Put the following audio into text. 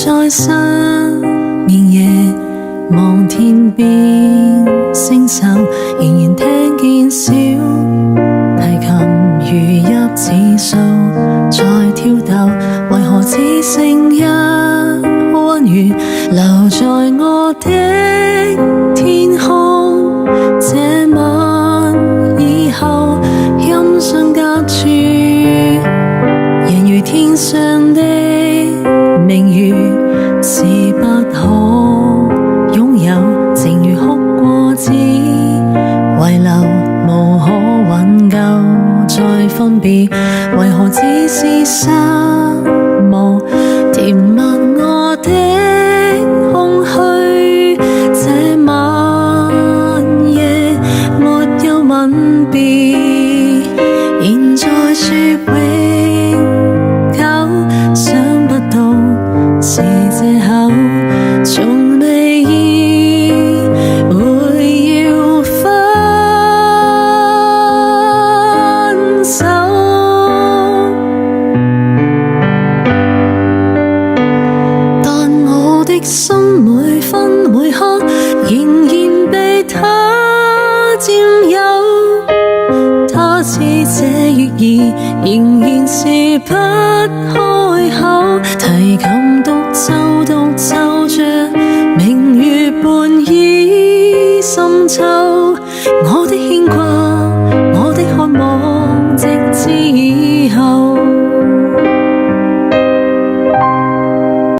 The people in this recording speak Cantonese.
在失眠夜，望天邊星宿，仍然聽見小提琴如泣似訴，在挑逗，為何只剩一溫雨留在我的天空？這晚以後，音訊隔絕，人如天上的明月，是不可擁有，情如哭過只遺留，無可挽救再分別，為何只是失望，填密我的空虛？這晚夜沒有吻別，現在說永久，想不到是藉口，從未意會要分手。但我的心每分每刻仍然被他佔有，他似這月兒仍然是不開口，提及